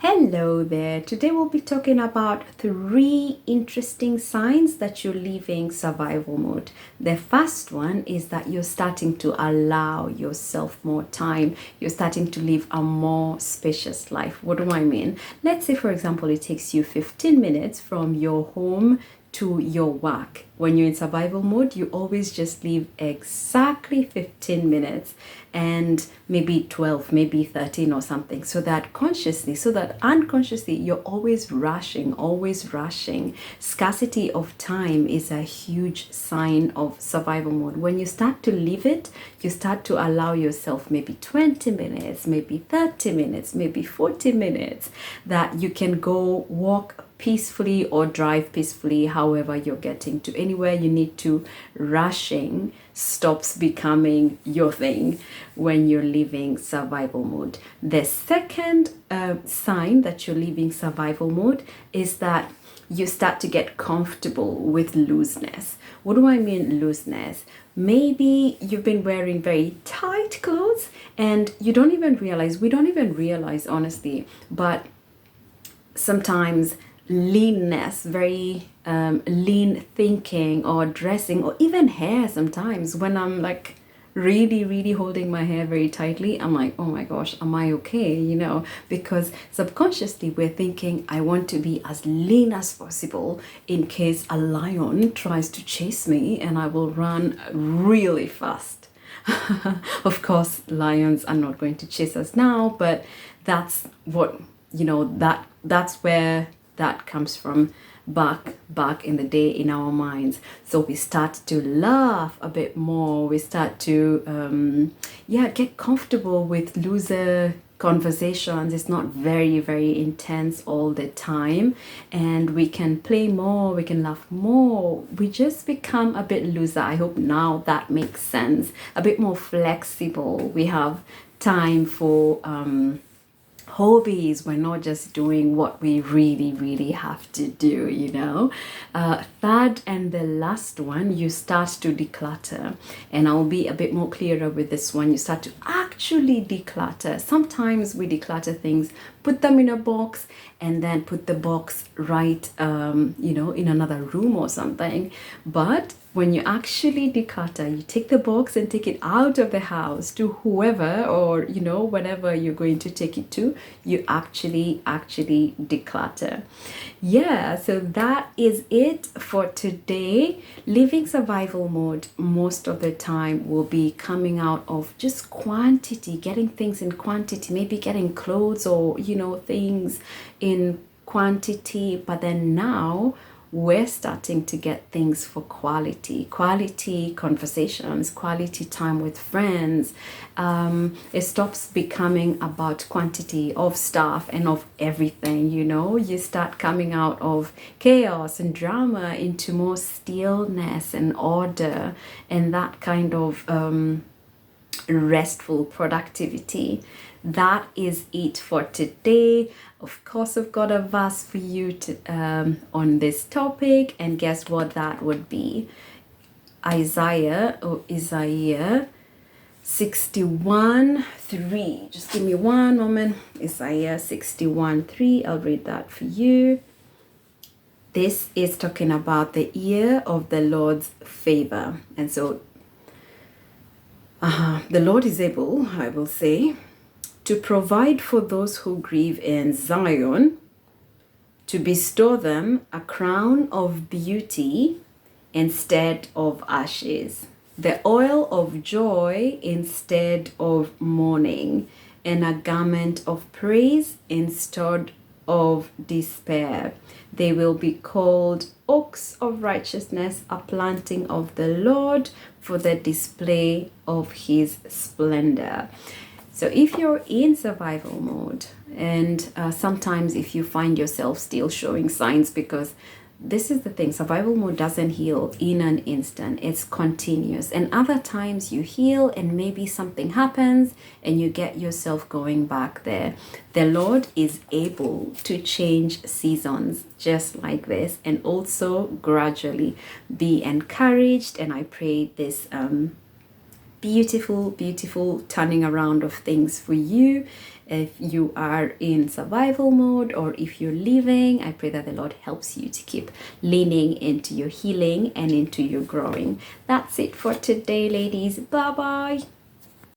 Hello there. Today we'll be talking about three interesting signs that you're leaving survival mode. The first one is that you're starting to allow yourself more time. You're starting to live a more spacious life. What do I mean? Let's say, for example, it takes you 15 minutes from your home to your work. When you're in survival mode, you always just leave exactly 15 minutes and maybe 12, maybe 13 or something, so that unconsciously, you're always rushing, always rushing. Scarcity of time is a huge sign of survival mode. When you start to live it, you start to allow yourself maybe 20 minutes, maybe 30 minutes, maybe 40 minutes that you can go walk peacefully or drive peacefully, however you're getting to anywhere you need to. Rushing stops becoming your thing when you're living survival mode. The second sign that you're living survival mode is that you start to get comfortable with looseness. What do I mean looseness? Maybe you've been wearing very tight clothes and we don't even realize honestly, but sometimes leanness, very lean thinking or dressing or even hair. Sometimes when I'm like really holding my hair very tightly, I'm like, oh my gosh, am I okay? Because subconsciously we're thinking, I want to be as lean as possible in case a lion tries to chase me, and I will run really fast. Of course, lions are not going to chase us now, but that's what that's where that comes from back in the day in our minds. So we start to laugh a bit more. We start to get comfortable with looser conversations. It's not very intense all the time, and we can play more, we can laugh more. We just become a bit looser. I hope now that makes sense. A bit more flexible. We have time for hobbies. We're not just doing what we really have to do. Third and the last one, you start to declutter, and I'll be a bit more clearer with this one. You start to actually declutter. Sometimes we declutter things, put them in a box, and then put the box right in another room or something. But when you actually declutter, you take the box and take it out of the house to whoever or whenever you're going to take it to. You actually declutter. Yeah, so that is it for today. Living survival mode most of the time will be coming out of just quantity, getting things in quantity, maybe getting clothes or things in quantity. But then now we're starting to get things for quality conversations, quality time with friends. It stops becoming about quantity of stuff and of everything. You start coming out of chaos and drama into more stillness and order, and that kind of restful productivity. That is it for today. Of course, I've got a verse for you on this topic, and guess what that would be? Isaiah 61:3. Just give me one moment. Isaiah 61:3. I'll read that for you. This is talking about the year of the Lord's favor. And so the Lord is able, I will say, to provide for those who grieve in Zion, to bestow them a crown of beauty instead of ashes, the oil of joy instead of mourning, and a garment of praise instead of despair. They will be called oaks of righteousness, a planting of the Lord for the display of his splendor. So if you're in survival mode, and sometimes if you find yourself still showing signs, because this is the thing, survival mode doesn't heal in an instant, it's continuous. And other times you heal and maybe something happens and you get yourself going back there. The Lord is able to change seasons just like this, and also gradually. Be encouraged, and I pray this beautiful turning around of things for you. If you are in survival mode or if you're leaving, I pray that the Lord helps you to keep leaning into your healing and into your growing. That's it for today, ladies. Bye bye.